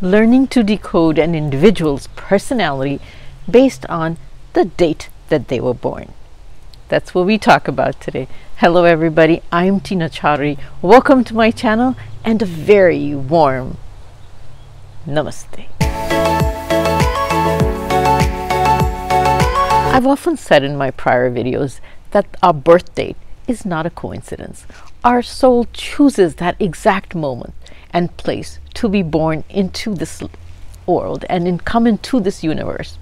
learning to decode an individual's personality based on the date that they were born. That's what we talk about today. Hello everybody, I'm Tina Chaudhry. Welcome to my channel and a very warm namaste. I've often said in my prior videos that our birth date is not a coincidence. Our soul chooses that exact moment and place to be born into this world and come into this universe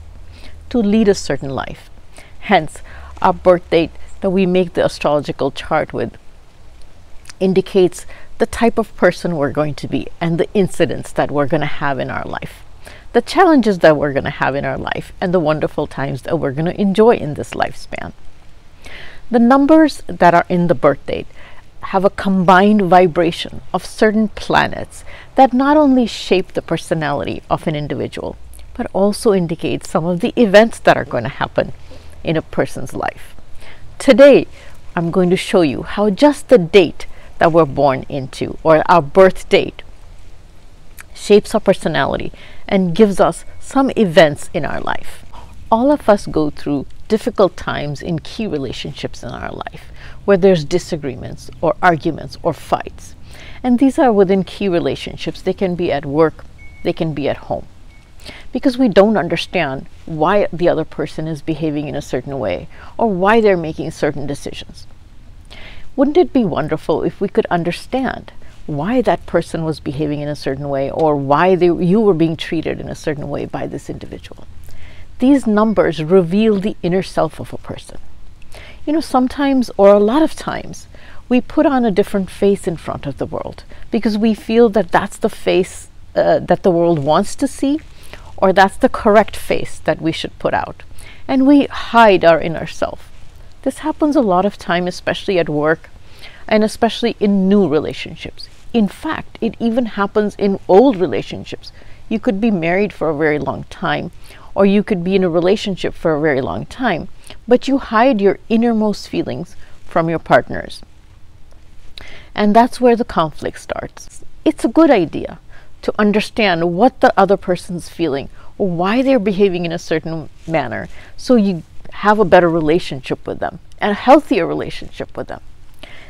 to lead a certain life. Hence, our birth date that we make the astrological chart with indicates the type of person we're going to be and the incidents that we're going to have in our life, the challenges that we're going to have in our life, and the wonderful times that we're going to enjoy in this lifespan. The numbers that are in the birth date have a combined vibration of certain planets that not only shape the personality of an individual, but also indicate some of the events that are going to happen in a person's life. Today, I'm going to show you how just the date that we're born into, or our birth date, shapes our personality and gives us some events in our life. All of us go through difficult times in key relationships in our life, where there's disagreements or arguments or fights. And these are within key relationships. They can be at work, they can be at home. Because we don't understand why the other person is behaving in a certain way or why they're making certain decisions. Wouldn't it be wonderful if we could understand why that person was behaving in a certain way or why you were being treated in a certain way by this individual? These numbers reveal the inner self of a person. You know, sometimes, or a lot of times, we put on a different face in front of the world because we feel that that's the face that the world wants to see, or that's the correct face that we should put out. And we hide our inner self. This happens a lot of time, especially at work, and especially in new relationships. In fact, it even happens in old relationships. You could be married for a very long time, or you could be in a relationship for a very long time, but you hide your innermost feelings from your partners. And that's where the conflict starts. It's a good idea to understand what the other person's feeling or why they're behaving in a certain manner, so you have a better relationship with them, and a healthier relationship with them.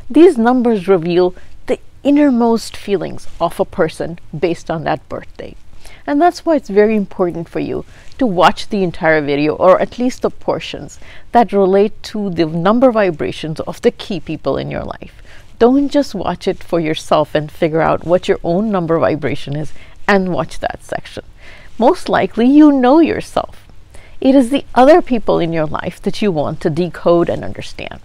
These numbers reveal the innermost feelings of a person based on that birth date. And that's why it's very important for you to watch the entire video, or at least the portions that relate to the number vibrations of the key people in your life. Don't just watch it for yourself and figure out what your own number vibration is and watch that section. Most likely you know yourself. It is the other people in your life that you want to decode and understand.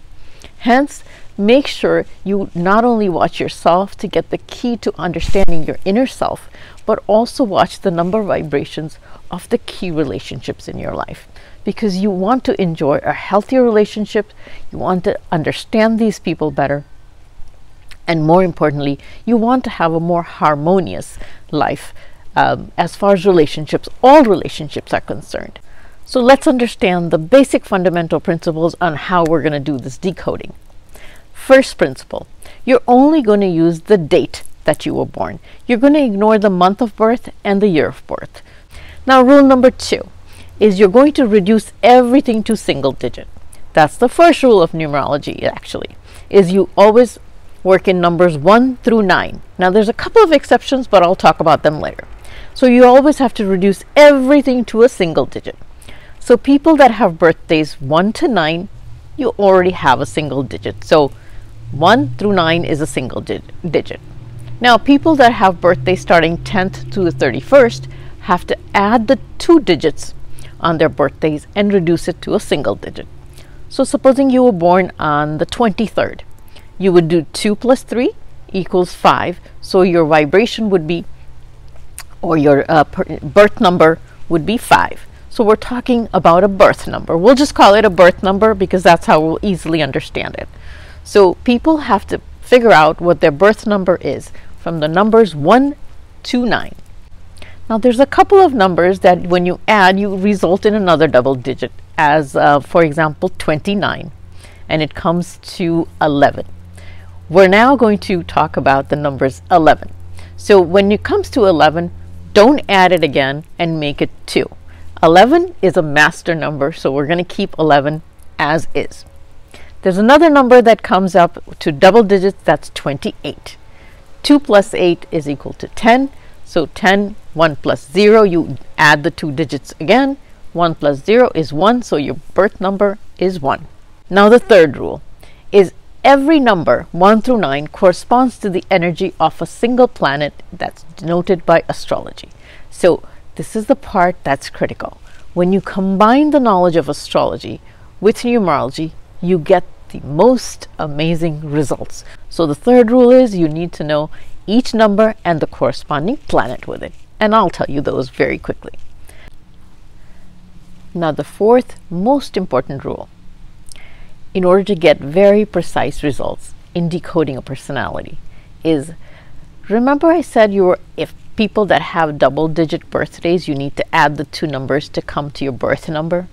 Hence, make sure you not only watch yourself to get the key to understanding your inner self, but also watch the number vibrations of the key relationships in your life. Because you want to enjoy a healthier relationship, you want to understand these people better, and more importantly, you want to have a more harmonious life as far as relationships, all relationships are concerned. So let's understand the basic fundamental principles on how we're going to do this decoding. First principle, you're only going to use the date that you were born. You're going to ignore the month of birth and the year of birth. Now, rule number 2 is you're going to reduce everything to single digit. That's the first rule of numerology, actually, is you always work in numbers 1 through 9. Now, there's a couple of exceptions, but I'll talk about them later. So you always have to reduce everything to a single digit. So people that have birthdays 1 to 9, you already have a single digit. So 1 through 9 is a single digit. Now, people that have birthdays starting 10th to the 31st have to add the 2 digits on their birthdays and reduce it to a single digit. So supposing you were born on the 23rd, you would do 2 plus 3 equals 5. So your vibration would be, or your birth number would be 5. So we're talking about a birth number. We'll just call it a birth number because that's how we'll easily understand it. So people have to figure out what their birth number is from the numbers 1 to 9. Now there's a couple of numbers that when you add, you result in another double digit, as for example 29, and it comes to 11. We're now going to talk about the numbers 11. So when it comes to 11, Don't add it again and make it 2. 11 is a master number, so we're going to keep 11 as is. There's another number that comes up to double digits, that's 28. 2 plus 8 is equal to 10. So 10, 1 plus 0, you add the 2 digits again. 1 plus 0 is 1, so your birth number is 1. Now the third rule is every number 1 through 9 corresponds to the energy of a single planet that's denoted by astrology. So this is the part that's critical. When you combine the knowledge of astrology with numerology, you get the most amazing results. So the third rule is you need to know each number and the corresponding planet with it. And I'll tell you those very quickly. Now the fourth most important rule, in order to get very precise results in decoding a personality, is remember I said if people that have double digit birthdays, you need to add the 2 numbers to come to your birth number?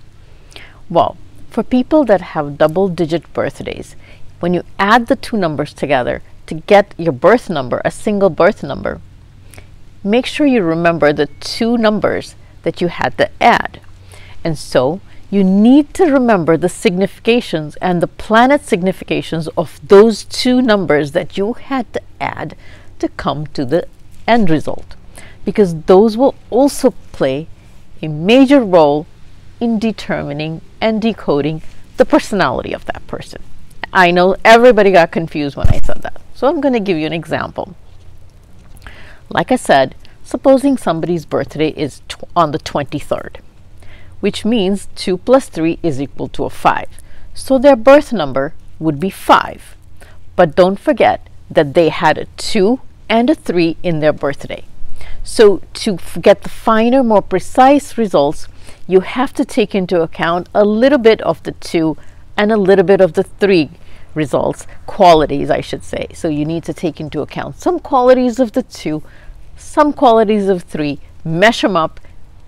Well, for people that have double digit birthdays, when you add the 2 numbers together to get your birth number, a single birth number, make sure you remember the 2 numbers that you had to add. And so you need to remember the significations and the planet significations of those 2 numbers that you had to add to come to the end result, because those will also play a major role in determining and decoding the personality of that person. I know everybody got confused when I said that, so I'm going to give you an example. Like I said, supposing somebody's birthday is on the 23rd, which means 2 plus 3 is equal to a 5. So their birth number would be 5. But don't forget that they had a 2 and a 3 in their birthday. So to get the finer, more precise results, you have to take into account a little bit of the 2 and a little bit of the 3 results, qualities I should say. So you need to take into account some qualities of the 2, some qualities of 3, mesh them up,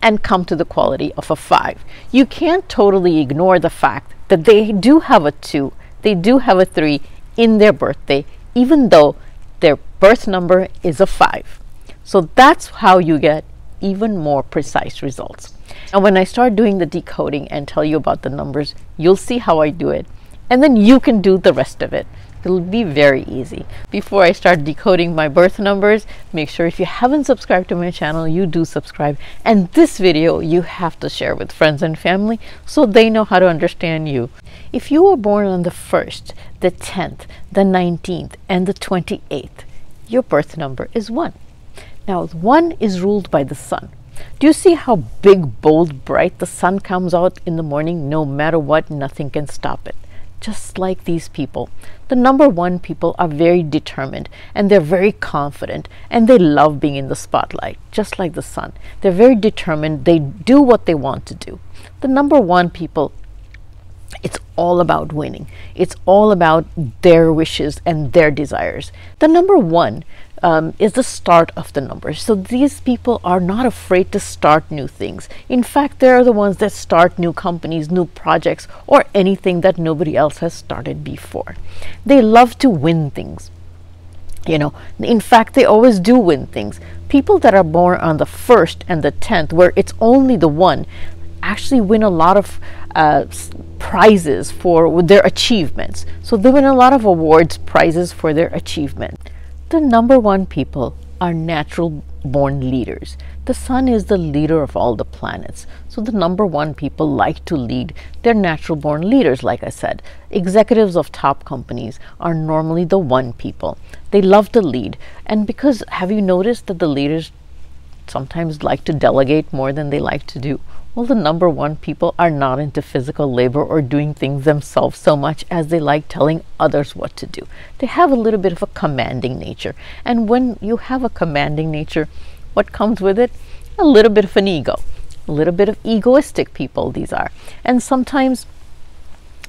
and come to the quality of a 5. You can't totally ignore the fact that they do have a 2, they do have a 3 in their birthday, even though their birth number is a 5. So that's how you get even more precise results. And when I start doing the decoding and tell you about the numbers, you'll see how I do it. And then you can do the rest of it. It'll be very easy. Before I start decoding my birth numbers, make sure if you haven't subscribed to my channel, you do subscribe. And this video you have to share with friends and family so they know how to understand you. If you were born on the 1st, the 10th, the 19th, and the 28th, your birth number is 1. Now 1 is ruled by the sun. Do you see how big, bold, bright the sun comes out in the morning? No matter what, nothing can stop it. Just like these people, the number 1 people are very determined and they're very confident and they love being in the spotlight, just like the sun. They're very determined. They do what they want to do. The number 1 people, it's all about winning. It's all about their wishes and their desires. The number 1 is the start of the numbers. So these people are not afraid to start new things. In fact, they're the ones that start new companies, new projects, or anything that nobody else has started before. They love to win things. You know, in fact, they always do win things. People that are born on the 1st and the 10th, where it's only the 1, actually win a lot of prizes for their achievements. So they win a lot of awards, prizes for their achievement. The number 1 people are natural born leaders. The sun is the leader of all the planets. So the number 1 people like to lead. They're natural born leaders, like I said. Executives of top companies are normally the 1 people. They love to lead. And because, have you noticed that the leaders sometimes like to delegate more than they like to do? Well, the number 1 people are not into physical labor or doing things themselves so much as they like telling others what to do. They have a little bit of a commanding nature. And when you have a commanding nature, what comes with it? A little bit of an ego. A little bit of egoistic people these are. And sometimes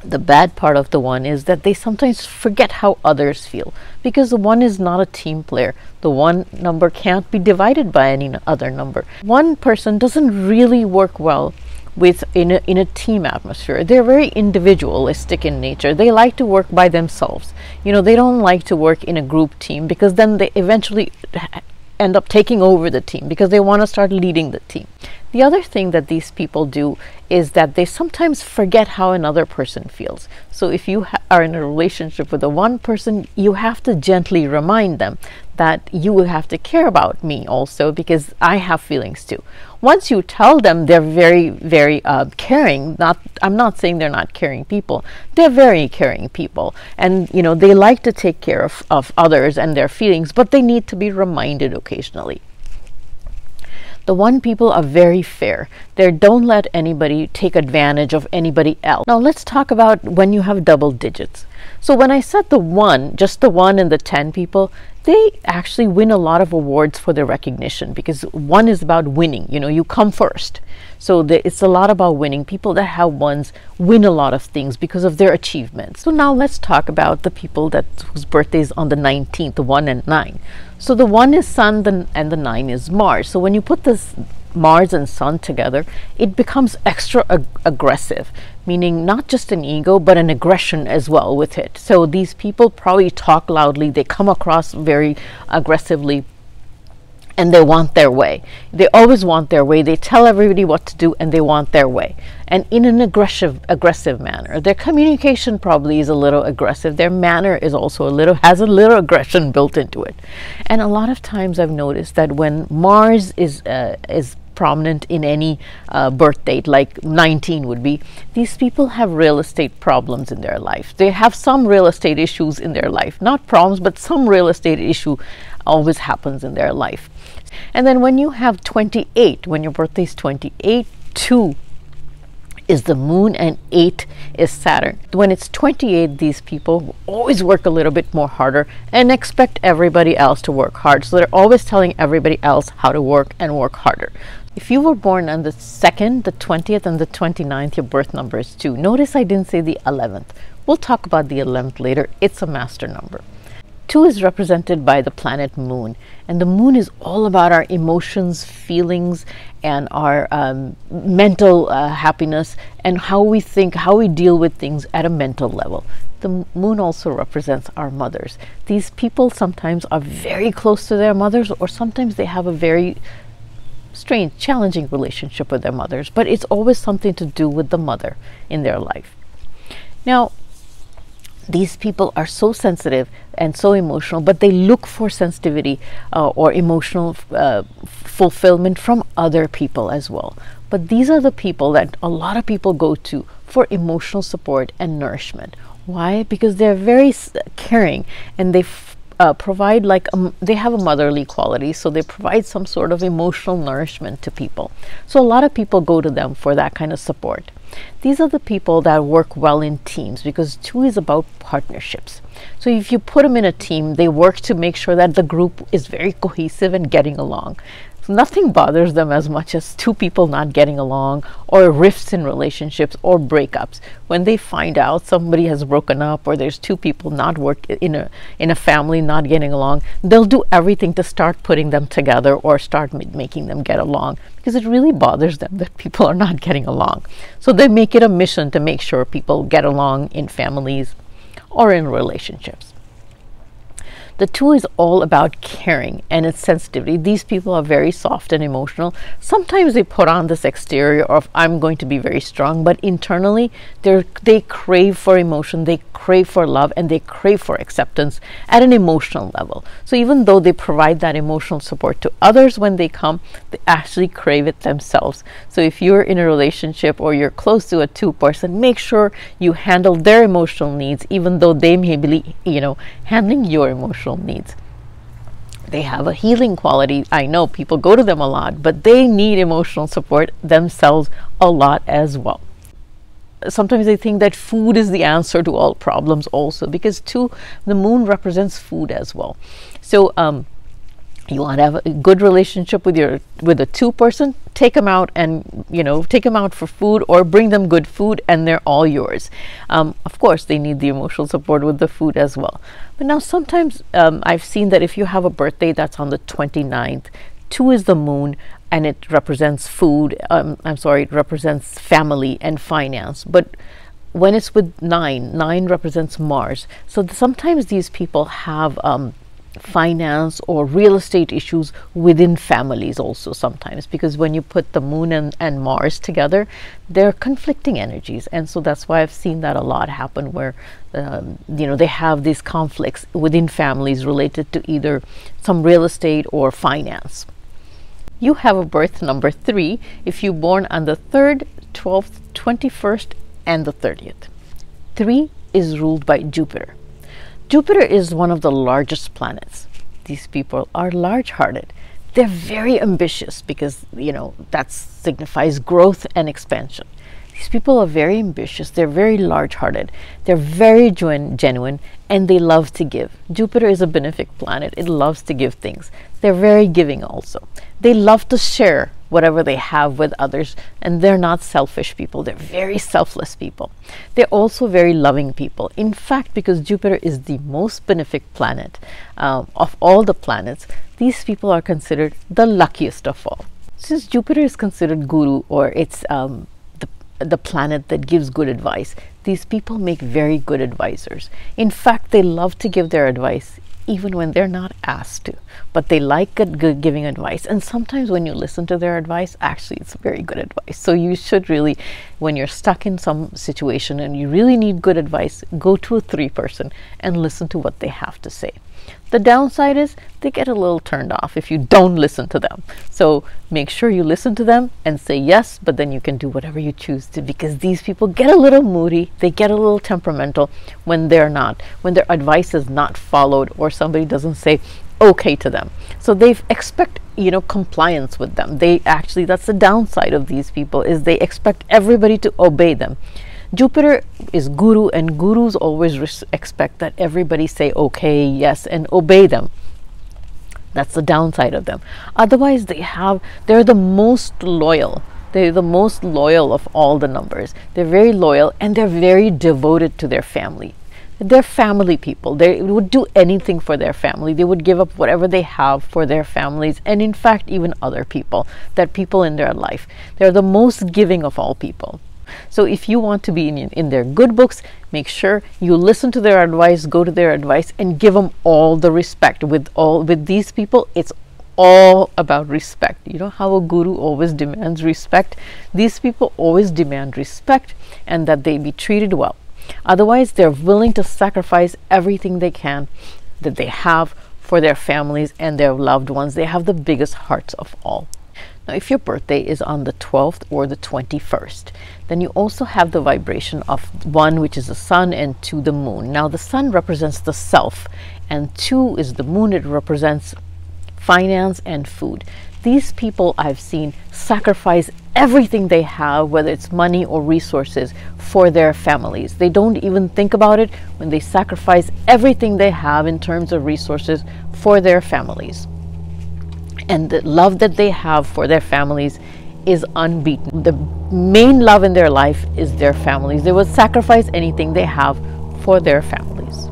the bad part of the 1 is that they sometimes forget how others feel, because the 1 is not a team player. The 1 number can't be divided by any other number. 1 person doesn't really work well in a team atmosphere. They're very individualistic in nature. They like to work by themselves. You know, they don't like to work in a group team, because then they eventually end up taking over the team because they want to start leading the team. The other thing that these people do is that they sometimes forget how another person feels. So if you are in a relationship with a one person, you have to gently remind them that you will have to care about me also because I have feelings too. Once you tell them, they're very, very caring. I'm not saying they're not caring people. They're very caring people, and they like to take care of others and their feelings, but they need to be reminded occasionally. The one people are very fair. They don't let anybody take advantage of anybody else. Now let's talk about when you have double digits. So when I said the one, just the 1 and the 10 people, they actually win a lot of awards for their recognition because 1 is about winning. You come first. So it's a lot about winning. People that have ones win a lot of things because of their achievements. So now let's talk about the people whose birthday is on the 19th, the 1 and 9. So the 1 is Sun and the 9 is Mars. So when you put this Mars and Sun together, it becomes extra aggressive, meaning not just an ego, but an aggression as well with it. So these people probably talk loudly, they come across very aggressively, and they want their way. They always want their way. They tell everybody what to do, and they want their way. And in an aggressive manner. Their communication probably is a little aggressive. Their manner is also has a little aggression built into it. And a lot of times I've noticed that when Mars is prominent in any birth date, like 19 would be, these people have real estate problems in their life. They have some real estate issues in their life. Not problems, but some real estate issue always happens in their life. And then when you have 28, when your birthday is 28, 2 is the moon and 8 is Saturn. When it's 28, these people always work a little bit more harder and expect everybody else to work hard. So they're always telling everybody else how to work and work harder. If you were born on the 2nd, the 20th, and the 29th, your birth number is 2. Notice I didn't say the 11th. We'll talk about the 11th later. It's a master number. 2 is represented by the planet Moon, and the Moon is all about our emotions, feelings, and our mental happiness, and how we think, how we deal with things at a mental level. The Moon also represents our mothers. These people sometimes are very close to their mothers, or sometimes they have a very strange, challenging relationship with their mothers, but it's always something to do with the mother in their life. Now, these people are so sensitive and so emotional, but they look for sensitivity or emotional fulfillment from other people as well. But these are the people that a lot of people go to for emotional support and nourishment. Why? Because they're very caring, and they provide they have a motherly quality, so they provide some sort of emotional nourishment to people. So a lot of people go to them for that kind of support. These are the people that work well in teams, because 2 is about partnerships. So if you put them in a team, they work to make sure that the group is very cohesive and getting along. So nothing bothers them as much as 2 people not getting along, or rifts in relationships, or breakups. When they find out somebody has broken up, or there's 2 people not in a family not getting along, they'll do everything to start putting them together or start making them get along, because it really bothers them that people are not getting along. So they make it a mission to make sure people get along in families or in relationships. The 2 is all about caring and its sensitivity. These people are very soft and emotional. Sometimes they put on this exterior of I'm going to be very strong, but internally they crave for emotion, they crave for love, and they crave for acceptance at an emotional level. So even though they provide that emotional support to others when they come, they actually crave it themselves. So if you're in a relationship or you're close to a 2 person, make sure you handle their emotional needs, even though they may be, handling your emotional needs. They have a healing quality. I know people go to them a lot, but they need emotional support themselves a lot as well. Sometimes they think that food is the answer to all problems also, because 2, the moon represents food as well. So you want to have a good relationship with a 2 person, take them out and take them out for food, or bring them good food, and they're all yours. Of course they need the emotional support with the food as well. But now sometimes I've seen that if you have a birthday that's on the 29th, 2 is the moon, and it represents food. It represents family and finance. But when it's with 9 represents Mars. So sometimes these people have finance or real estate issues within families also sometimes, because when you put the moon and Mars together, they're conflicting energies. And so that's why I've seen that a lot happen, where they have these conflicts within families related to either some real estate or finance. You have a birth number 3 if you're born on the 3rd, 12th, 21st, and the 30th. 3 is ruled by Jupiter. Jupiter is one of the largest planets. These people are large-hearted. They're very ambitious because, that signifies growth and expansion. These people are very ambitious. They're very large-hearted. They're very genuine, and they love to give. Jupiter is a benefic planet. It loves to give things. They're very giving also. They love to share whatever they have with others, and they're not selfish people. They're very selfless people. They're also very loving people. In fact, because Jupiter is the most benefic planet of all the planets, these people are considered the luckiest of all. Since Jupiter is considered guru, or it's the planet that gives good advice, these people make very good advisors. In fact, they love to give their advice even when they're not asked to, but they like good giving advice. And sometimes when you listen to their advice, actually it's very good advice. So you should really, when you're stuck in some situation and you really need good advice, go to a 3 person and listen to what they have to say. The downside is they get a little turned off if you don't listen to them. So make sure you listen to them and say yes, but then you can do whatever you choose to, because these people get a little moody, they get a little temperamental when their advice is not followed, or somebody doesn't say okay to them. So they expect, compliance with them. That's the downside of these people, is they expect everybody to obey them. Jupiter is guru, and gurus always expect that everybody say okay, yes, and obey them. That's the downside of them. Otherwise, they're the most loyal. They're the most loyal of all the numbers. They're very loyal, and they're very devoted to their family. They're family people. They would do anything for their family. They would give up whatever they have for their families, and in fact, even other people in their life. They're the most giving of all people. So if you want to be in their good books, make sure you listen to their advice, go to their advice, and give them all the respect. With these people, it's all about respect. You know how a guru always demands respect? These people always demand respect, and that they be treated well. Otherwise, they're willing to sacrifice everything they can that they have for their families and their loved ones. They have the biggest hearts of all. Now, if your birthday is on the 12th or the 21st, then you also have the vibration of 1, which is the sun, and 2, the moon. Now, the sun represents the self, and 2 is the moon. It represents finance and food. These people I've seen sacrifice everything they have, whether it's money or resources, for their families. They don't even think about it when they sacrifice everything they have in terms of resources for their families. And the love that they have for their families is unbeaten. The main love in their life is their families. They will sacrifice anything they have for their families.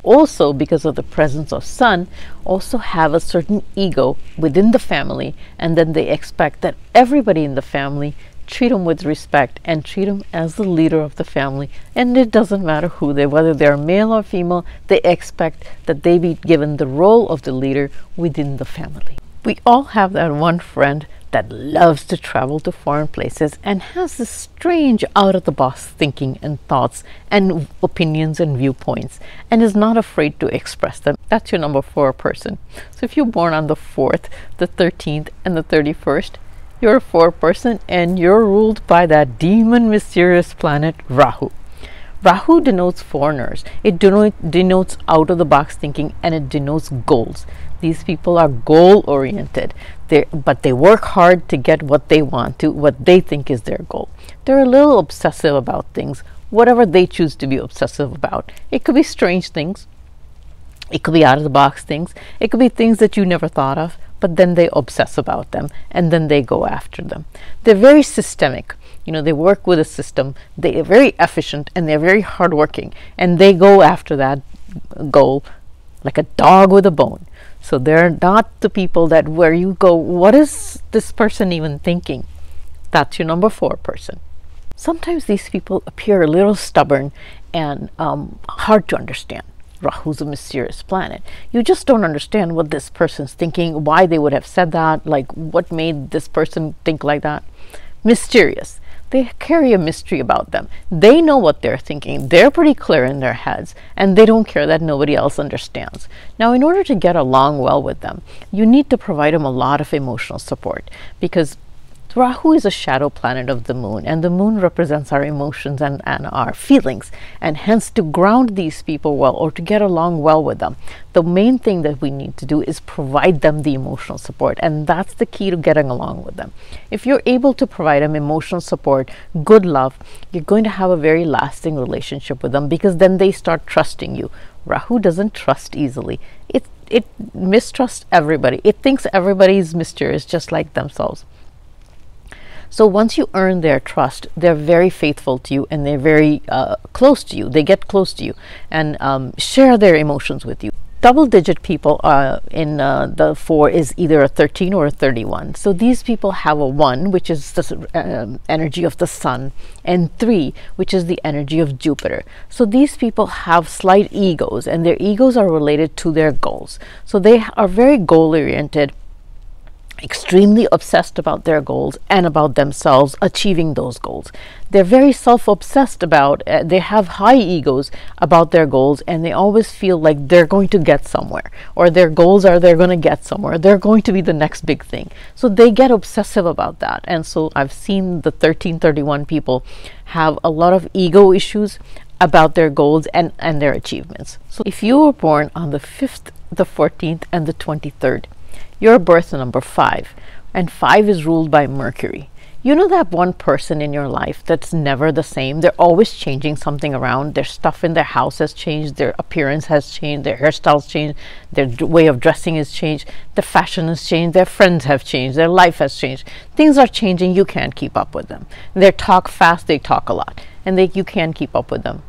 Also, because of the presence of sun, also have a certain ego within the family, and then they expect that everybody in the family treat them with respect and treat them as the leader of the family. And it doesn't matter whether they're male or female, they expect that they be given the role of the leader within the family. We all have that one friend that loves to travel to foreign places and has this strange out-of-the-box thinking and thoughts and opinions and viewpoints, and is not afraid to express them. That's your number 4 person. So if you're born on the 4th, the 13th, and the 31st, you're a 4 person, and you're ruled by that demon mysterious planet Rahu. Rahu denotes foreigners. It denotes out-of-the-box thinking, and it denotes goals. These people are goal-oriented, but they work hard to get what they want to, what they think is their goal. They're a little obsessive about things, whatever they choose to be obsessive about. It could be strange things. It could be out-of-the-box things. It could be things that you never thought of, but then they obsess about them, and then they go after them. They're very systemic. They work with a system. They are very efficient, and they're very hardworking, and they go after that goal like a dog with a bone. So they're not the people that where you go, what is this person even thinking? That's your number 4 person. Sometimes these people appear a little stubborn and hard to understand. Rahu's a mysterious planet. You just don't understand what this person's thinking, why they would have said that, like what made this person think like that. Mysterious. They carry a mystery about them. They know what they're thinking. They're pretty clear in their heads, and they don't care that nobody else understands. Now, in order to get along well with them, you need to provide them a lot of emotional support, because Rahu is a shadow planet of the moon, and the moon represents our emotions and our feelings. And hence, to ground these people well, or to get along well with them, the main thing that we need to do is provide them the emotional support. And that's the key to getting along with them. If you're able to provide them emotional support, good love, you're going to have a very lasting relationship with them, because then they start trusting you. Rahu doesn't trust easily. It mistrusts everybody. It thinks everybody's mysterious just like themselves. So once you earn their trust, they're very faithful to you, and they're very close to you. They get close to you and share their emotions with you. Double-digit people in the 4 is either a 13 or a 31. So these people have a 1, which is the energy of the sun, and 3, which is the energy of Jupiter. So these people have slight egos, and their egos are related to their goals. So they are very goal-oriented, extremely obsessed about their goals and about themselves achieving those goals. They're very self-obsessed about, they have high egos about their goals, and they always feel like they're going to get somewhere, or their goals are they're going to get somewhere. They're going to be the next big thing. So they get obsessive about that. And so I've seen the 1331 people have a lot of ego issues about their goals and their achievements. So if you were born on the 5th, the 14th, and the 23rd, your birth number 5, and 5 is ruled by Mercury. You know that one person in your life that's never the same? They're always changing something around. Their stuff in their house has changed, their appearance has changed, their hairstyles changed, their way of dressing has changed, their fashion has changed, their friends have changed, their life has changed. Things are changing, you can't keep up with them. They talk fast, they talk a lot, and you can't keep up with them.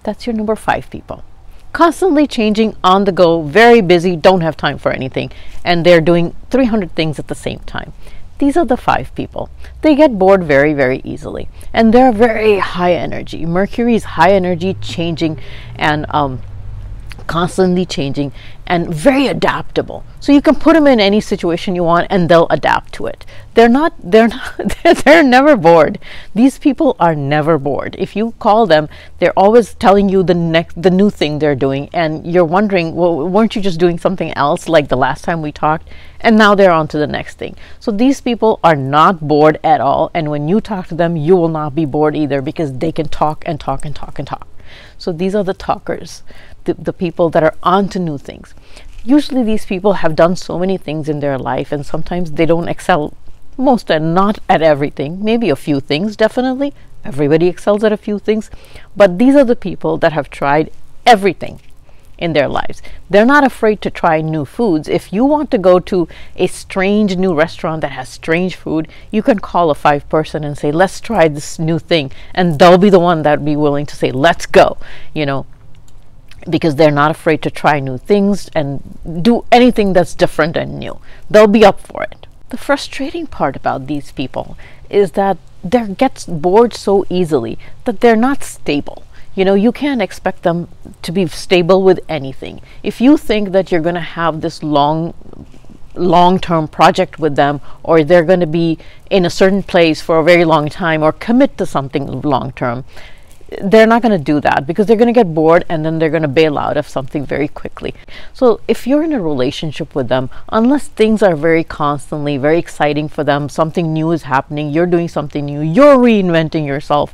That's your number 5 people. Constantly changing, on the go, very busy, don't have time for anything, and they're doing 300 things at the same time. These are the 5 people. They get bored very, very easily, and they're very high energy. Mercury is high energy, changing, and constantly changing, and very adaptable. So you can put them in any situation you want, and they'll adapt to it. They're never bored. These people are never bored. If you call them, they're always telling you the new thing they're doing, and you're wondering, well, weren't you just doing something else like the last time we talked? And now they're on to the next thing. So these people are not bored at all, and when you talk to them, you will not be bored either, because they can talk and talk and talk and talk. So these are the talkers, the people that are on to new things. Usually these people have done so many things in their life, and sometimes they don't excel most and not at everything. Maybe a few things, definitely. Everybody excels at a few things. But these are the people that have tried everything in their lives. They're not afraid to try new foods. If you want to go to a strange new restaurant that has strange food, you can call a 5 person and say, let's try this new thing, and they'll be the one that would be willing to say, let's go, you know, because they're not afraid to try new things and do anything that's different and new. They'll be up for it. The frustrating part about these people is that they get bored so easily that they're not stable. You know, you can't expect them to be stable with anything. If you think that you're going to have this long-term project with them, or they're going to be in a certain place for a very long time, or commit to something long-term, they're not going to do that, because they're going to get bored, and then they're going to bail out of something very quickly. So if you're in a relationship with them, unless things are very constantly very exciting for them, something new is happening, you're doing something new, you're reinventing yourself,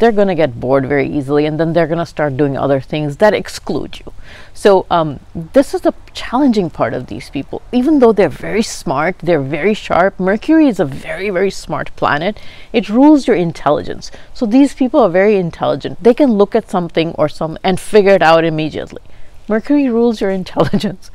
they're going to get bored very easily, and then they're going to start doing other things that exclude you. So this is the challenging part of these people. Even though they're very smart, they're very sharp. Mercury is a very, very smart planet. It rules your intelligence. So these people are very intelligent. They can look at something and figure it out immediately. Mercury rules your intelligence.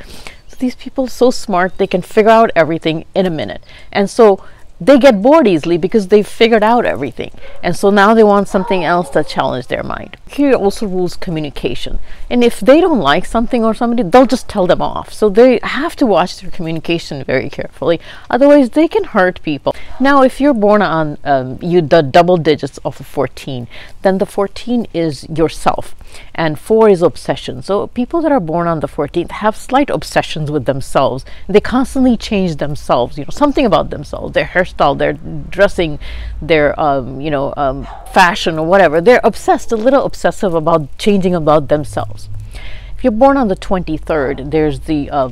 So these people are so smart, they can figure out everything in a minute. And so they get bored easily because they've figured out everything. And so now they want something else to challenge their mind. Here also rules communication. And if they don't like something or somebody, they'll just tell them off. So they have to watch their communication very carefully. Otherwise, they can hurt people. Now, if you're born on the double digits of a 14, then the 14 is yourself. And 4 is obsession. So people that are born on the 14th have slight obsessions with themselves. They constantly change themselves, something about themselves, their hairstyle, their dressing, their fashion or whatever. They're obsessed, a little obsessive about changing about themselves. If you're born on the 23rd, there's the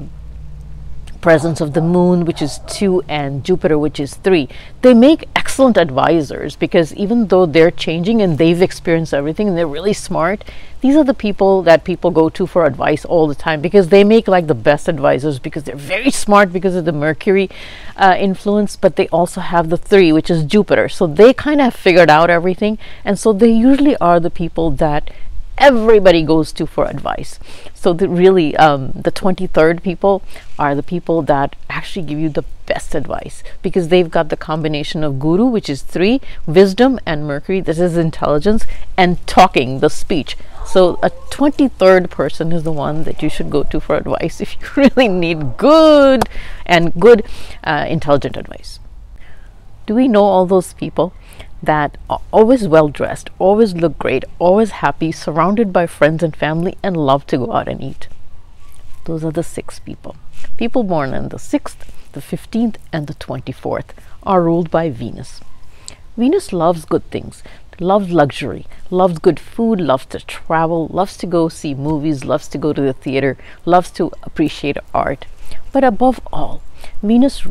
presence of the moon, which is 2, and Jupiter, which is 3. They make excellent advisors because even though they're changing and they've experienced everything and they're really smart, these are the people that people go to for advice all the time because they make like the best advisors because they're very smart because of the Mercury influence, but they also have the 3, which is Jupiter. So they kind of figured out everything, and so they usually are the people that everybody goes to for advice. So the 23rd people are the people that actually give you the best advice because they've got the combination of Guru, which is 3, wisdom, and Mercury, this is intelligence, and talking, the speech. So a 23rd person is the one that you should go to for advice if you really need good intelligent advice. Do we know all those people that are always well dressed, always look great, always happy, surrounded by friends and family, and love to go out and eat? Those are the 6 people. People born on the 6th, the 15th, and the 24th are ruled by Venus. Venus loves good things, loves luxury, loves good food, loves to travel, loves to go see movies, loves to go to the theater, loves to appreciate art. But above all, Venus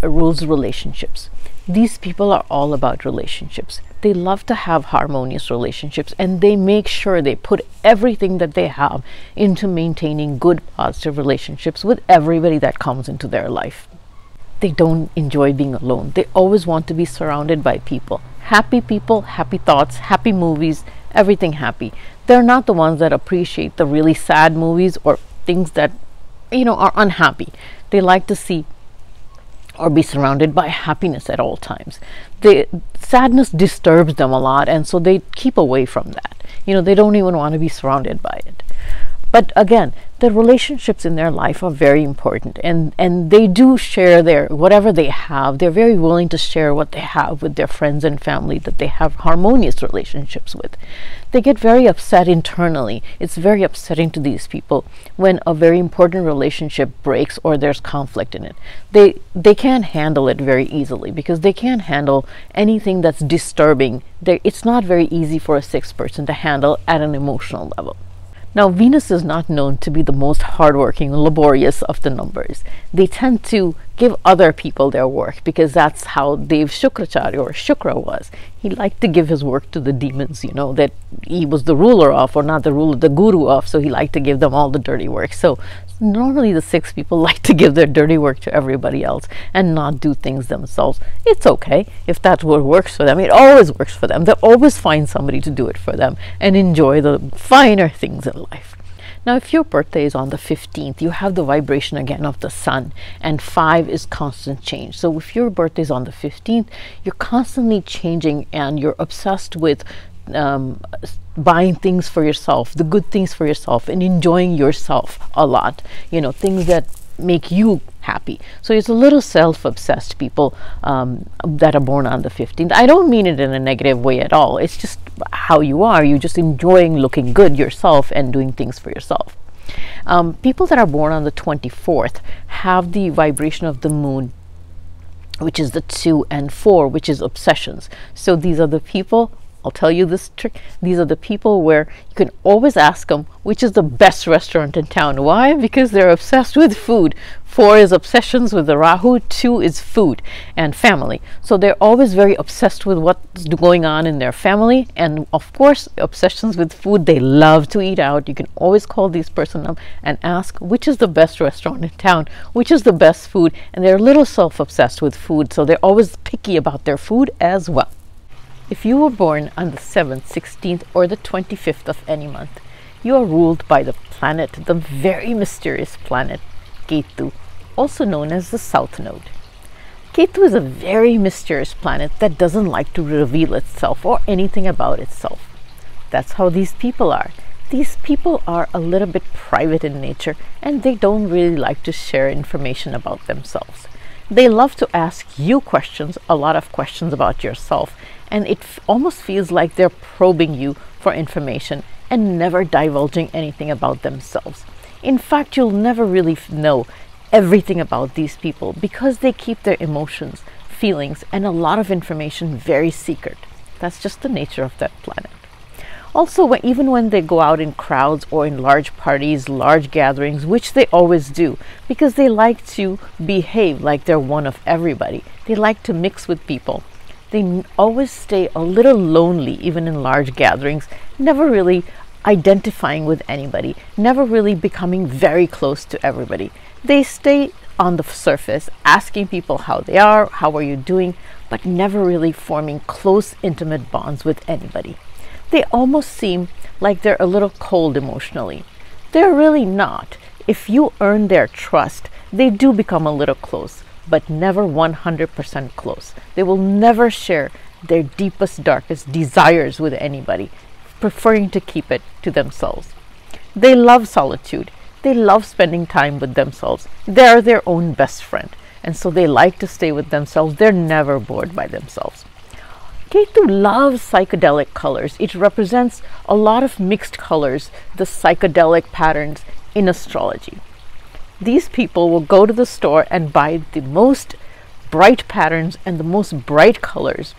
rules relationships. These people are all about relationships. They love to have harmonious relationships, and they make sure they put everything that they have into maintaining good, positive relationships with everybody that comes into their life. They don't enjoy being alone. They always want to be surrounded by people, happy thoughts, happy movies, everything happy. They're not the ones that appreciate the really sad movies or things that, are unhappy. They like to see or be surrounded by happiness at all times. The sadness disturbs them a lot, and so they keep away from that. They don't even want to be surrounded by it. But again, the relationships in their life are very important, and they do share their whatever they have. They're very willing to share what they have with their friends and family that they have harmonious relationships with. They get very upset internally. It's very upsetting to these people when a very important relationship breaks or there's conflict in it. They can't handle it very easily because they can't handle anything that's disturbing. It's not very easy for a 6th person to handle at an emotional level. Now, Venus is not known to be the most hardworking, laborious of the numbers. They tend to give other people their work because that's how Dev Shukracharya or Shukra was. He liked to give his work to the demons, that he was the ruler of, or not the ruler, the guru of, so he liked to give them all the dirty work. So normally the 6 people like to give their dirty work to everybody else and not do things themselves. It's okay if that's what works for them. It always works for them. They'll always find somebody to do it for them and enjoy the finer things in life. Now, if your birthday is on the 15th, you have the vibration again of the sun, and 5 is constant change. So if your birthday is on the 15th, you're constantly changing and you're obsessed with buying things for yourself, the good things for yourself, and enjoying yourself a lot, things that make you happy. So it's a little self-obsessed people that are born on the 15th. I don't mean it in a negative way at all. It's just how you are. You're just enjoying looking good yourself and doing things for yourself. People that are born on the 24th have the vibration of the moon, which is the 2 and 4, which is obsessions. So these are the people, I'll tell you this trick, these are the people where you can always ask them which is the best restaurant in town. Why? Because they're obsessed with food. 4 is obsessions with the Rahu, 2 is food and family. So they're always very obsessed with what's going on in their family, and of course obsessions with food. They love to eat out. You can always call these person up and ask which is the best restaurant in town, which is the best food, and they're a little self-obsessed with food, so they're always picky about their food as well. If you were born on the 7th, 16th, or the 25th of any month, you are ruled by the planet, the very mysterious planet, Ketu, also known as the South Node. Ketu is a very mysterious planet that doesn't like to reveal itself or anything about itself. That's how these people are. These people are a little bit private in nature, and they don't really like to share information about themselves. They love to ask you questions, a lot of questions about yourself, and it almost feels like they're probing you for information and never divulging anything about themselves. In fact, you'll never really know everything about these people because they keep their emotions, feelings, and a lot of information very secret. That's just the nature of that planet. Also, even when they go out in crowds or in large parties, large gatherings, which they always do, because they like to behave like they're one of everybody. They like to mix with people. They always stay a little lonely, even in large gatherings, never really identifying with anybody, never really becoming very close to everybody. They stay on the surface, asking people how they are, how are you doing, but never really forming close, intimate bonds with anybody. They almost seem like they're a little cold emotionally. They're really not. If you earn their trust, they do become a little close, but never 100% close. They will never share their deepest, darkest desires with anybody, preferring to keep it to themselves. They love solitude. They love spending time with themselves. They're their own best friend, and so they like to stay with themselves. They're never bored by themselves. Ketu loves psychedelic colors. It represents a lot of mixed colors, the psychedelic patterns in astrology. These people will go to the store and buy the most bright patterns and the most bright colors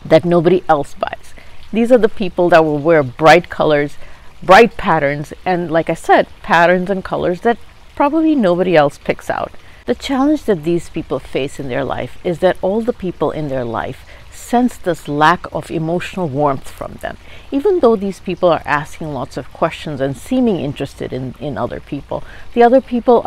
that nobody else buys. These are the people that will wear bright colors, bright patterns, and like I said, patterns and colors that probably nobody else picks out. The challenge that these people face in their life is that all the people in their life sense this lack of emotional warmth from them. Even though these people are asking lots of questions and seeming interested in other people, the other people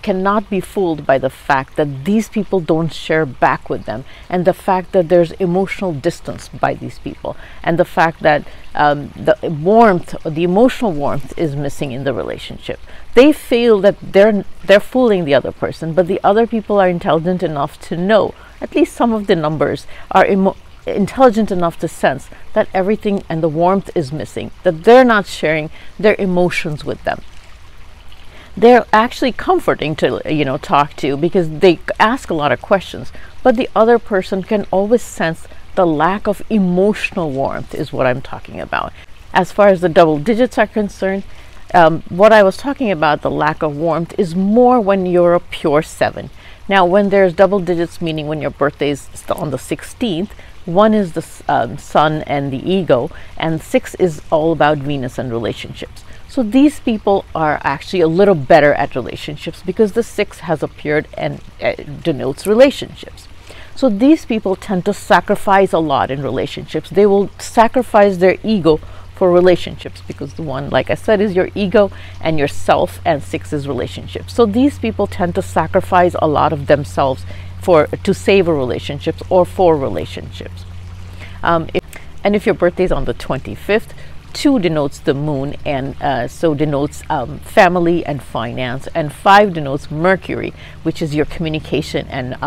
cannot be fooled by the fact that these people don't share back with them, and the fact that there's emotional distance by these people, and the fact that the emotional warmth is missing in the relationship. They feel that they're fooling the other person, but the other people are intelligent enough to know, at least some of the numbers are intelligent enough to sense that everything and the warmth is missing, that they're not sharing their emotions with them. They're actually comforting to talk to, because they ask a lot of questions, but the other person can always sense the lack of emotional warmth is what I'm talking about. As far as the double digits are concerned, what I was talking about, the lack of warmth, is more when you're a pure 7. Now, when there's double digits, meaning when your birthday is on the 16th, 1 is the sun and the ego, and 6 is all about Venus and relationships. So these people are actually a little better at relationships because the 6 has appeared and denotes relationships. So these people tend to sacrifice a lot in relationships. They will sacrifice their ego for relationships, because the 1, like I said, is your ego and yourself, and 6 is relationships. So these people tend to sacrifice a lot of themselves to save a relationships or for relationships. If your birthday is on the 25th, 2 denotes the moon, and so denotes family and finance, and 5 denotes Mercury, which is your communication and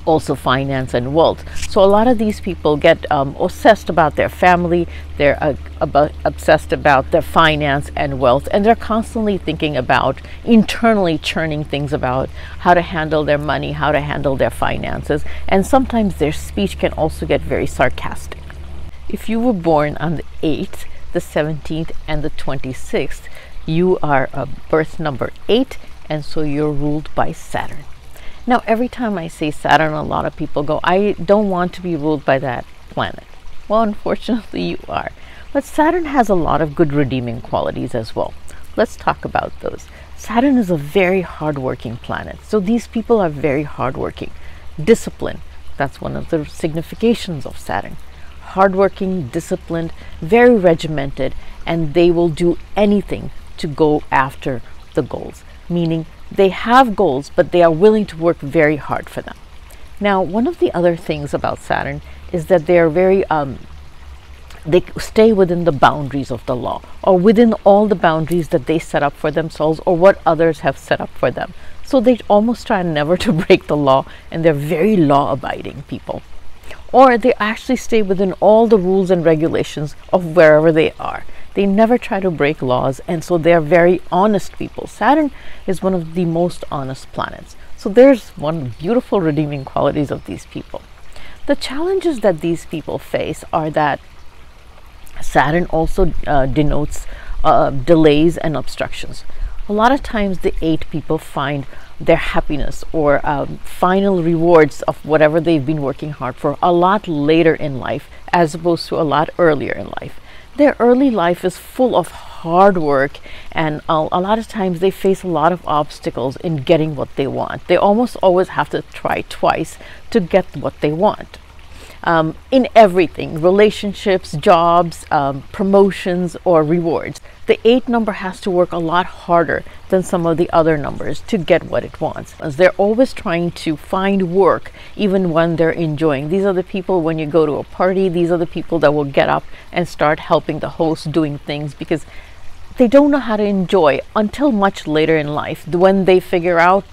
also finance and wealth. So a lot of these people get obsessed about their family, they're obsessed about their finance and wealth, and they're constantly thinking about, internally churning things about how to handle their money, how to handle their finances, and sometimes their speech can also get very sarcastic. If you were born on the 8th, the 17th, and the 26th, you are a birth number 8, and so you're ruled by Saturn. Now, every time I say Saturn, a lot of people go, I don't want to be ruled by that planet. Well, unfortunately, you are. But Saturn has a lot of good redeeming qualities as well. Let's talk about those. Saturn is a very hardworking planet. So these people are very hardworking. Discipline, that's one of the significations of Saturn. Hardworking, disciplined, very regimented, and they will do anything to go after the goals. Meaning, they have goals, but they are willing to work very hard for them. Now, one of the other things about Saturn is that they are very, they stay within the boundaries of the law, or within all the boundaries that they set up for themselves or what others have set up for them. So they almost try never to break the law, and they're very law-abiding people. Or they actually stay within all the rules and regulations of wherever they are. They never try to break laws, and so they're very honest people. Saturn is one of the most honest planets. So there's one beautiful redeeming qualities of these people. The challenges that these people face are that Saturn also denotes delays and obstructions. A lot of times the 8 people find their happiness or final rewards of whatever they've been working hard for a lot later in life as opposed to a lot earlier in life. Their early life is full of hard work, and a lot of times they face a lot of obstacles in getting what they want. They almost always have to try twice to get what they want. In everything, relationships, jobs, promotions, or rewards. The 8 number has to work a lot harder than some of the other numbers to get what it wants, as they're always trying to find work even when they're enjoying. These are the people, when you go to a party, these are the people that will get up and start helping the host doing things, because they don't know how to enjoy until much later in life. When they figure out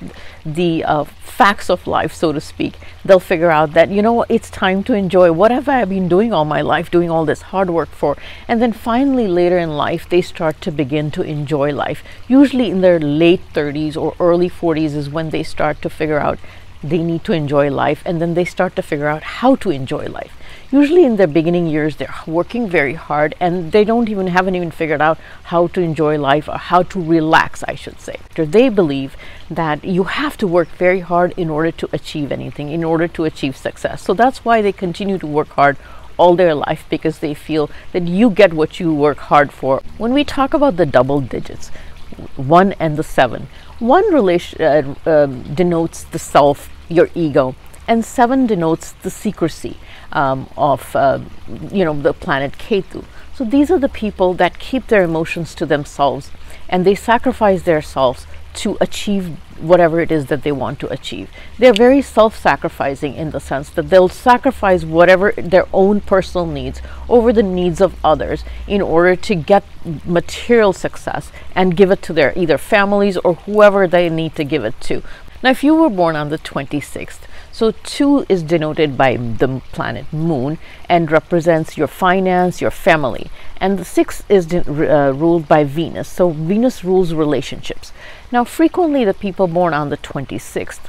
the facts of life, so to speak, they'll figure out that, you know, it's time to enjoy. What have I been doing all my life, doing all this hard work for? And then finally later in life, they start to begin to enjoy life. Usually in their late 30s or early 40s is when they start to figure out they need to enjoy life, and then they start to figure out how to enjoy life. Usually in their beginning years, they're working very hard, and they haven't even figured out how to enjoy life, or how to relax, I should say. They believe that you have to work very hard in order to achieve anything, in order to achieve success. So that's why they continue to work hard all their life, because they feel that you get what you work hard for. When we talk about the double digits, 1 and the 7, 1 denotes the self, your ego, and 7 denotes the secrecy of the planet Ketu. So these are the people that keep their emotions to themselves, and they sacrifice themselves to achieve whatever it is that they want to achieve. They're very self-sacrificing in the sense that they'll sacrifice whatever their own personal needs over the needs of others in order to get material success and give it to their either families or whoever they need to give it to. Now, if you were born on the 26th, so 2 is denoted by the planet Moon and represents your finance, your family. And the 6 is ruled by Venus. So Venus rules relationships. Now, frequently the people born on the 26th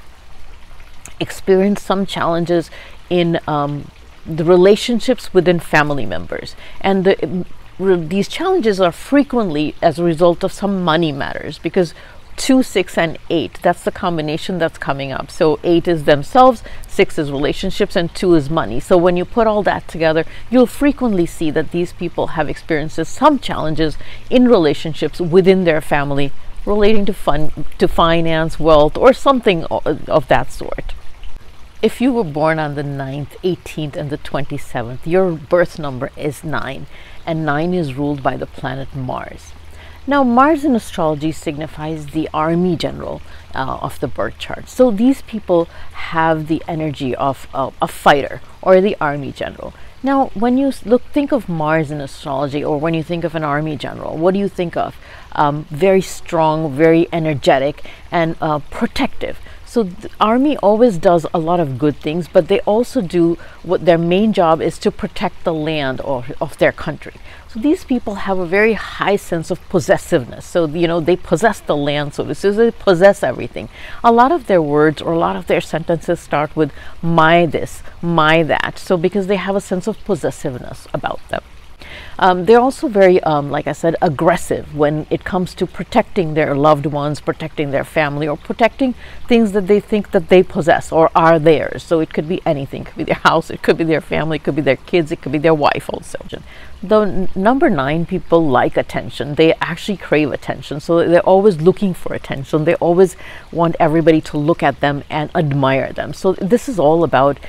experience some challenges in the relationships within family members. And these challenges are frequently as a result of some money matters, because 2, 6, and 8, that's the combination that's coming up. So 8 is themselves, 6 is relationships, and 2 is money. So when you put all that together, you'll frequently see that these people have experienced some challenges in relationships within their family relating to finance, wealth, or something of that sort. If you were born on the 9th, 18th, and the 27th, your birth number is 9, and 9 is ruled by the planet Mars. Now, Mars in astrology signifies the army general of the birth chart. So these people have the energy of a fighter or the army general. Now, when you think of Mars in astrology, or when you think of an army general, what do you think of? Very strong, very energetic, and protective. So the army always does a lot of good things, but they also do what their main job is to protect the land of their country. So these people have a very high sense of possessiveness. So, they possess the land, so they possess everything. A lot of their words or a lot of their sentences start with my this, my that. So because they have a sense of possessiveness about them. They're also very, like I said, aggressive when it comes to protecting their loved ones, protecting their family, or protecting things that they think that they possess or are theirs. So it could be anything. It could be their house, it could be their family, it could be their kids, it could be their wife also. The number 9 people like attention. They actually crave attention. So they're always looking for attention. They always want everybody to look at them and admire them. So this is all about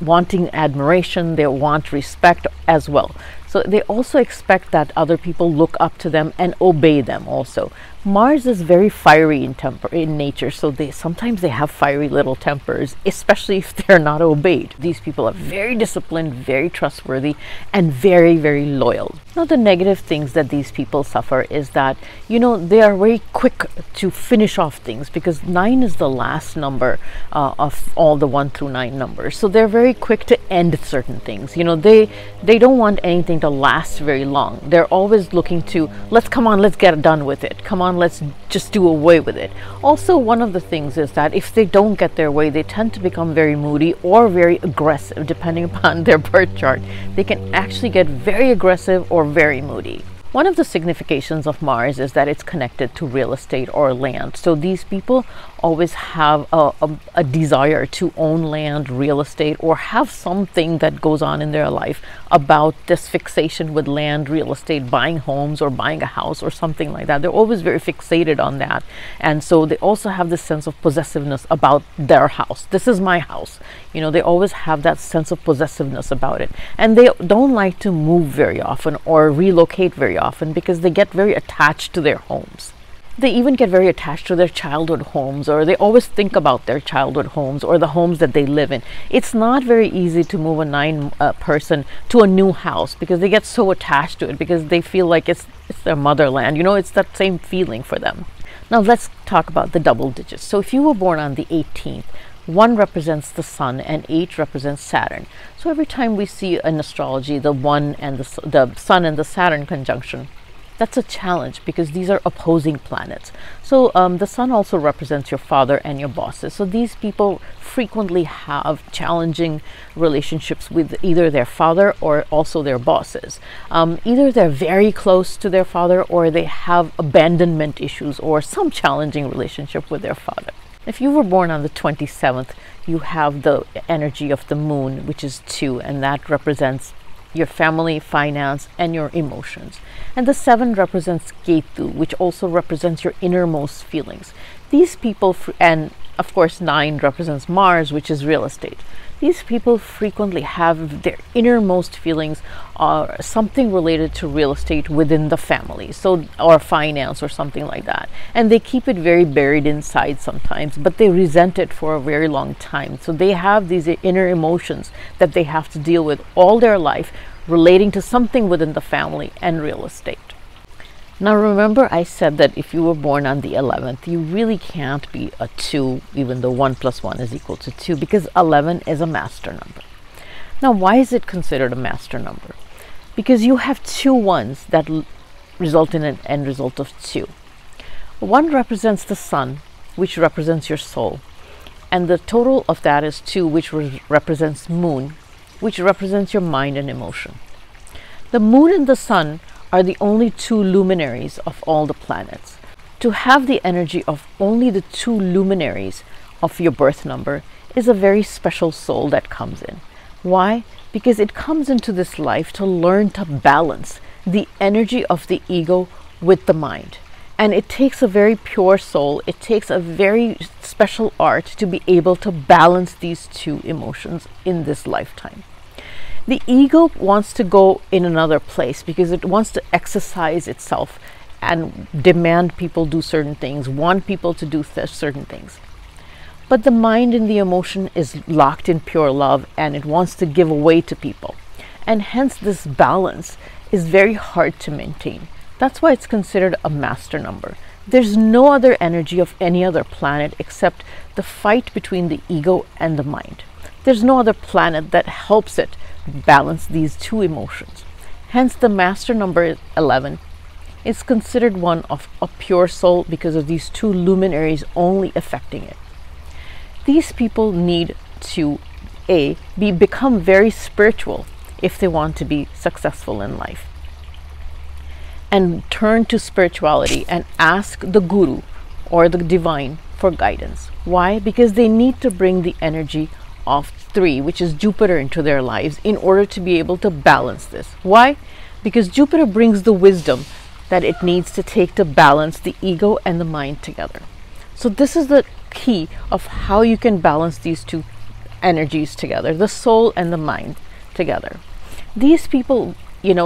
wanting admiration. They want respect as well. So they also expect that other people look up to them and obey them also. Mars is very fiery in nature, so sometimes they have fiery little tempers, especially if they're not obeyed. These people are very disciplined, very trustworthy, and very, very loyal. Now, the negative things that these people suffer is that, they are very quick to finish off things, because 9 is the last number of all the 1 through 9 numbers. So they're very quick to end certain things. They don't want anything to last very long. They're always looking to, let's get done with it. Come on, let's just do away with it. Also, one of the things is that if they don't get their way, they tend to become very moody or very aggressive, depending upon their birth chart. They can actually get very aggressive or very moody. One of the significations of Mars is that it's connected to real estate or land. So these people always have a desire to own land, real estate, or have something that goes on in their life about this fixation with land, real estate, buying homes or buying a house or something like that. They're always very fixated on that. And so they also have this sense of possessiveness about their house. This is my house. They always have that sense of possessiveness about it. And they don't like to move very often or relocate very often, because they get very attached to their homes. They even get very attached to their childhood homes, or they always think about their childhood homes or the homes that they live in. It's not very easy to move a 9 person to a new house, because they get so attached to it, because they feel like it's their motherland. It's that same feeling for them. Now let's talk about the double digits. So if you were born on the 18th, 1 represents the Sun and 8 represents Saturn. So every time we see in astrology the 1 and the Sun and the Saturn conjunction, that's a challenge, because these are opposing planets. So the Sun also represents your father and your bosses. So these people frequently have challenging relationships with either their father or also their bosses. Either they're very close to their father, or they have abandonment issues or some challenging relationship with their father. If you were born on the 27th, you have the energy of the moon, which is 2, and that represents your family, finance, and your emotions. And the 7 represents Ketu, which also represents your innermost feelings. These people, and of course 9 represents Mars, which is real estate. These people frequently have their innermost feelings or something related to real estate within the family, or finance or something like that. And they keep it very buried inside sometimes, but they resent it for a very long time. So they have these inner emotions that they have to deal with all their life, relating to something within the family and real estate. Now remember, I said that if you were born on the 11th, you really can't be a 2, even though 1 plus 1 is equal to 2, because 11 is a master number. Now, why is it considered a master number? Because you have 2 1s that result in an end result of 2. 1 represents the Sun, which represents your soul, and the total of that is 2, which represents Moon, which represents your mind and emotion. The Moon and the Sun are the only 2 luminaries of all the planets. To have the energy of only the 2 luminaries of your birth number is a very special soul that comes in. Why? Because it comes into this life to learn to balance the energy of the ego with the mind. And it takes a very pure soul, it takes a very special art to be able to balance these 2 emotions in this lifetime. The ego wants to go in another place, because it wants to exercise itself and demand people do certain things, want people to do certain things. But the mind and the emotion is locked in pure love, and it wants to give away to people. And hence this balance is very hard to maintain. That's why it's considered a master number. There's no other energy of any other planet except the fight between the ego and the mind. There's no other planet that helps it balance these 2 emotions. Hence the master number 11 is considered one of a pure soul, because of these 2 luminaries only affecting it. These people need to become very spiritual if they want to be successful in life, and turn to spirituality and ask the guru or the divine for guidance. Why? Because they need to bring the energy of 3, which is Jupiter, into their lives in order to be able to balance this. Why? Because Jupiter brings the wisdom that it needs to take to balance the ego and the mind together. So this is the key of how you can balance these 2 energies together, the soul and the mind together. These people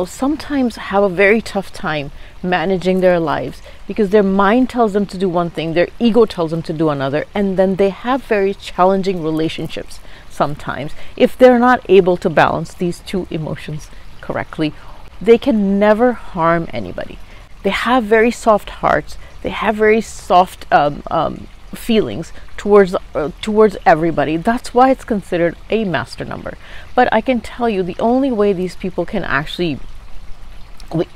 sometimes have a very tough time managing their lives because their mind tells them to do one thing, their ego tells them to do another, and then they have very challenging relationships sometimes. If they're not able to balance these two emotions correctly, they can never harm anybody. They have very soft hearts. They have very soft feelings towards everybody. That's why it's considered a master number. But I can tell you, the only way these people can actually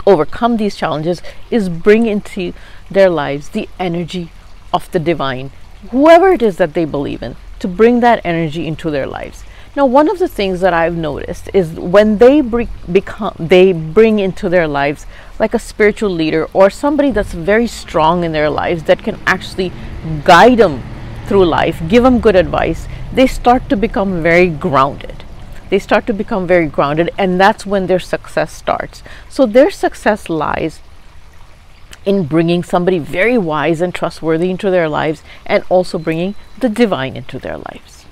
overcome these challenges is bring into their lives the energy of the divine, whoever it is that they believe in, to bring that energy into their lives. Now, one of the things that I've noticed is when they bring into their lives like a spiritual leader or somebody that's very strong in their lives that can actually guide them through life, give them good advice, they start to become very grounded. And that's when their success starts. So their success lies in bringing somebody very wise and trustworthy into their lives, and also bringing the divine into their lives.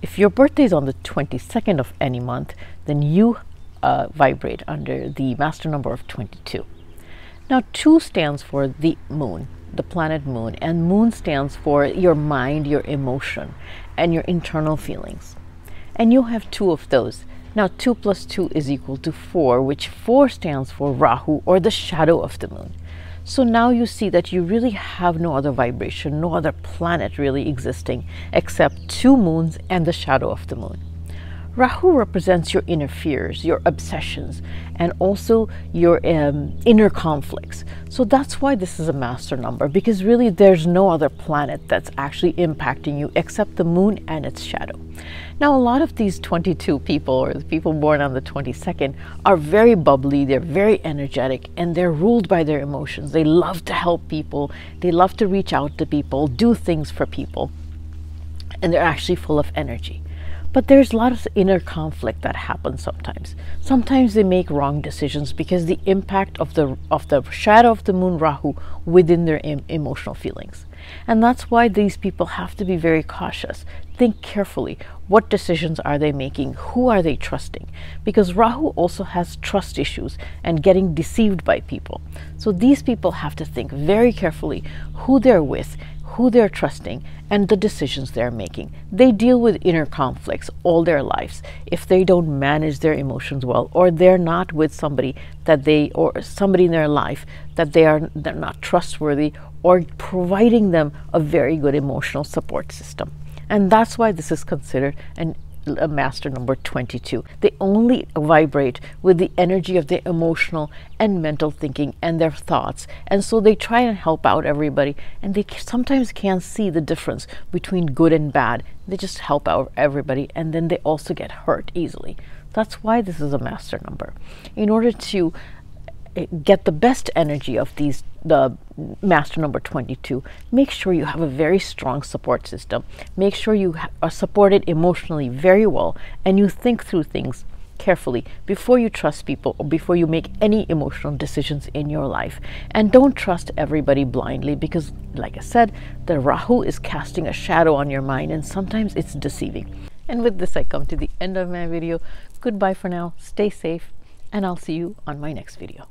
If your birthday is on the 22nd of any month, then you vibrate under the master number of 22. Now, 2 stands for the moon, the planet moon, and moon stands for your mind, your emotion, and your internal feelings. And you have 2 of those. Now, 2 plus 2 is equal to 4, which 4 stands for Rahu, or the shadow of the moon. So now you see that you really have no other vibration, no other planet really existing except 2 moons and the shadow of the moon. Rahu represents your inner fears, your obsessions, and also your inner conflicts. So that's why this is a master number, because really there's no other planet that's actually impacting you except the moon and its shadow. Now, a lot of these 22 people, or the people born on the 22nd, are very bubbly, they're very energetic, and they're ruled by their emotions. They love to help people, they love to reach out to people, do things for people, and they're actually full of energy. But there's a lot of inner conflict that happens sometimes. Sometimes they make wrong decisions because the impact of the shadow of the moon Rahu within their emotional feelings. And that's why these people have to be very cautious. Think carefully. What decisions are they making? Who are they trusting? Because Rahu also has trust issues and getting deceived by people. So these people have to think very carefully who they're with, who they're trusting, and the decisions they're making. They deal with inner conflicts all their lives if they don't manage their emotions well, or they're not with somebody or somebody in their life that they're not trustworthy, or providing them a very good emotional support system. And that's why this is considered a master number 22. They only vibrate with the energy of their emotional and mental thinking and their thoughts, and so they try and help out everybody, and they sometimes can't see the difference between good and bad. They just help out everybody, and then they also get hurt easily. That's why this is a master number. In order to get the best energy of the master number 22, make sure you have a very strong support system. Make sure you are supported emotionally very well, and you think through things carefully before you trust people or before you make any emotional decisions in your life. And don't trust everybody blindly, because like I said, the Rahu is casting a shadow on your mind, and sometimes it's deceiving. And with this, I come to the end of my video. Goodbye for now. Stay safe, and I'll see you on my next video.